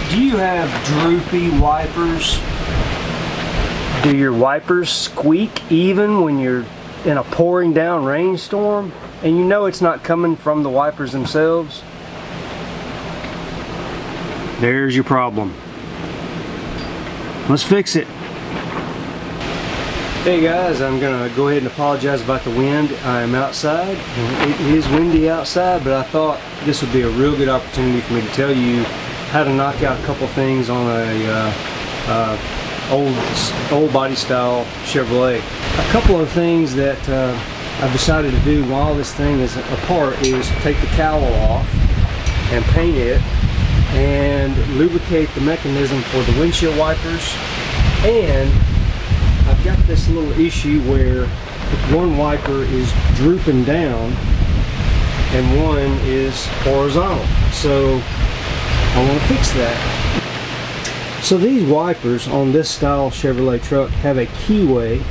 Do you have droopy wipers? Do your wipers squeak even when you're in a pouring down rainstorm and you know it's not coming from the wipers themselves? There's your problem. Let's fix it. Hey guys, I'm gonna go ahead and apologize about the wind. I'm outside and it is windy outside, but I thought this would be a real good opportunity for me to tell you how to knock out a couple things on a old body style Chevrolet. A couple of things that I've decided to do while this thing is apart is take the cowl off and paint it and lubricate the mechanism for the windshield wipers. And I've got this little issue where one wiper is drooping down and one is horizontal. So I want to fix that. So these wipers on this style Chevrolet truck have a keyway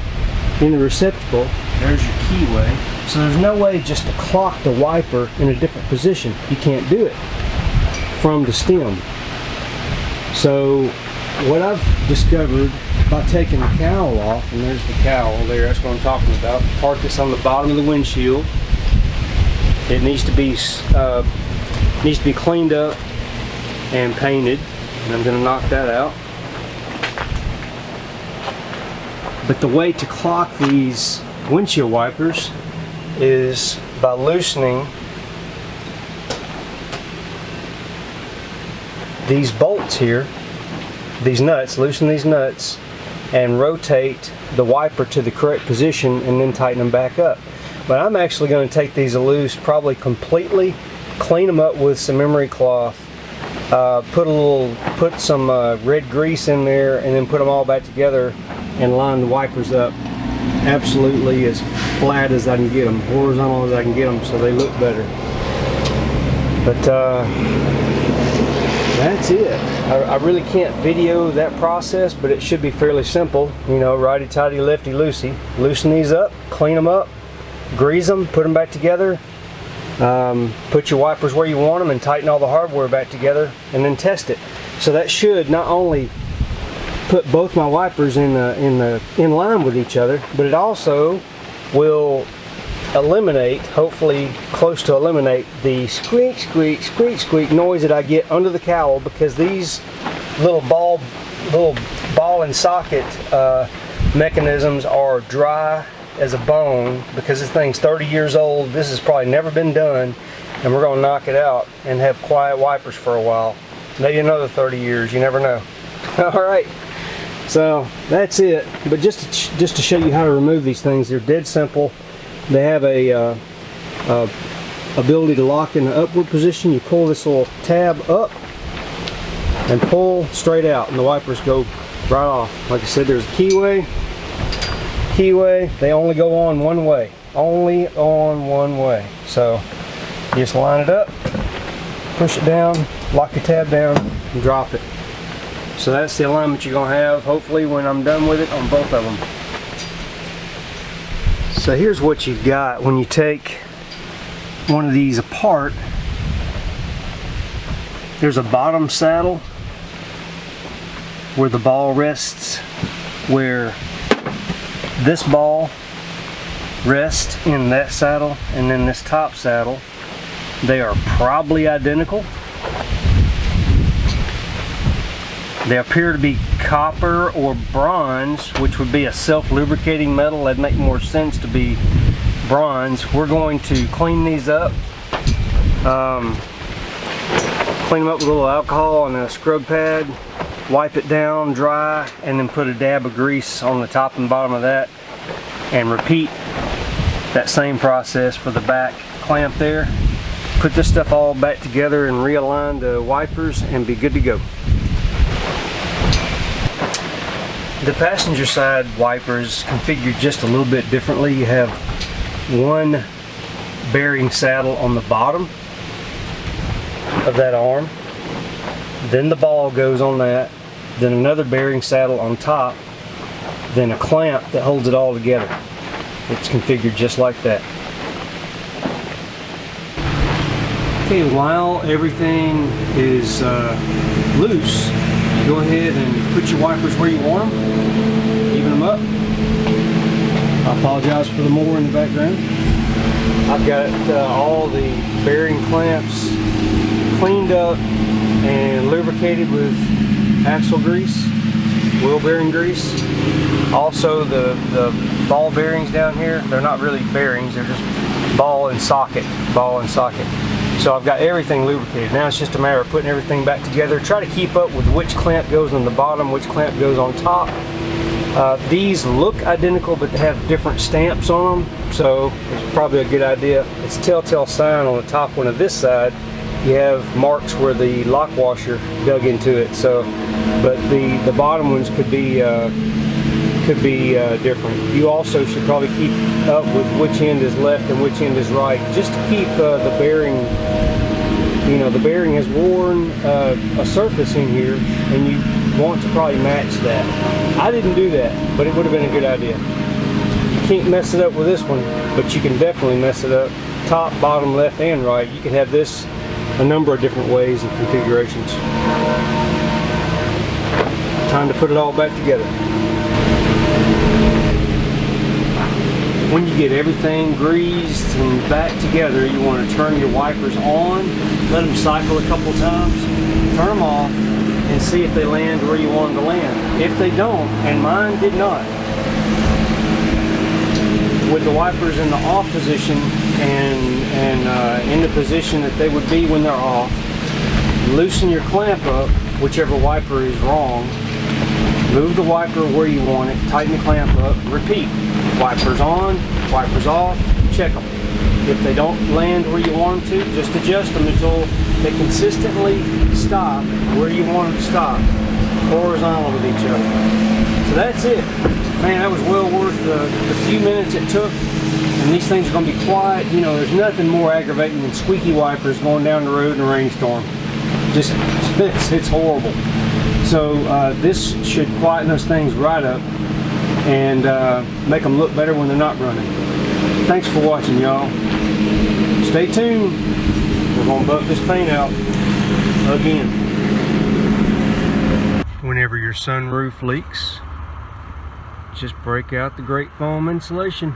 in the receptacle. There's your keyway. So there's no way just to clock the wiper in a different position. You can't do it from the stem. So what I've discovered by taking the cowl off, and there's the cowl there, that's what I'm talking about, the part that's on the bottom of the windshield, it needs to be cleaned up and painted, and I'm going to knock that out. But the way to clock these windshield wipers is by loosening these bolts here, these nuts, loosen these nuts and rotate the wiper to the correct position and then tighten them back up. But I'm actually going to take these loose probably completely, clean them up with some emery cloth, put some red grease in there, and then put them all back together and line the wipers up absolutely as flat as I can get them, horizontal as I can get them, so they look better. But that's it. I really can't video that process, but it should be fairly simple. You know, righty-tighty, lefty-loosey. Loosen these up, clean them up, grease them, put them back together, put your wipers where you want them, and tighten all the hardware back together, and then test it. So that should not only put both my wipers in line with each other, but it also will eliminate, hopefully close to eliminate, the squeak squeak squeak squeak noise that I get under the cowl, because these little ball and socket mechanisms are dry as a bone, because this thing's 30 years old. This has probably never been done, and we're going to knock it out and have quiet wipers for a while, maybe another 30 years, you never know. All right, so that's it. But just to show you how to remove these things, they're dead simple. They have a ability to lock in the upward position. You pull this little tab up and pull straight out, and the wipers go right off. Like I said, there's a keyway. They only go on one way. Only on one way. So you just line it up, push it down, lock your tab down, and drop it. So that's the alignment you're going to have, hopefully, when I'm done with it on both of them. So here's what you've got when you take one of these apart. There's a bottom saddle where the ball rests, where this ball rests in that saddle, and then this top saddle. They are probably identical. They appear to be copper or bronze, which would be a self-lubricating metal. That'd make more sense to be bronze. We're going to clean these up, clean them up with a little alcohol and a scrub pad, wipe it down dry, and then put a dab of grease on the top and bottom of that, and repeat that same process for the back clamp there. Put this stuff all back together and realign the wipers and be good to go. The passenger side wipers configured just a little bit differently. You have one bearing saddle on the bottom of that arm, then the ball goes on that, then another bearing saddle on top, then a clamp that holds it all together. It's configured just like that. Okay, while everything is loose, go ahead and put your wipers where you want them, even them up. I apologize for the mower in the background. I've got all the bearing clamps cleaned up and lubricated with axle grease, wheel bearing grease. Also the ball bearings down here, they're not really bearings, they're just ball and socket. So I've got everything lubricated. Now it's just a matter of putting everything back together. Try to keep up with which clamp goes on the bottom, which clamp goes on top. These look identical, but they have different stamps on them, so it's probably a good idea. It's a telltale sign on the top one of this side. You have marks where the lock washer dug into it. So, but the bottom ones could be different. You also should probably keep up with which end is left and which end is right, just to keep the bearing. You know, the bearing has worn a surface in here, and you want to probably match that. I didn't do that, but it would have been a good idea. You can't mess it up with this one, but you can definitely mess it up top, bottom, left, and right. You can have this a number of different ways and configurations. Time to put it all back together. When you get everything greased and back together, you want to turn your wipers on, let them cycle a couple times, turn them off, and see if they land where you want them to land. If they don't, and mine did not, with the wipers in the off position and in the position that they would be when they're off, loosen your clamp up, whichever wiper is wrong, move the wiper where you want it, tighten the clamp up, repeat. Wipers on, wipers off, check them. If they don't land where you want them to, just adjust them until they consistently stop where you want them to stop, horizontal with each other. So that's it. Man, that was well worth the few minutes it took. And these things are going to be quiet. You know, there's nothing more aggravating than squeaky wipers going down the road in a rainstorm. Just, it's horrible. So this should quieten those things right up and make them look better when they're not running. Thanks for watching, y'all. Stay tuned. We're going to buff this paint out again. Whenever your sunroof leaks, just break out the great foam insulation.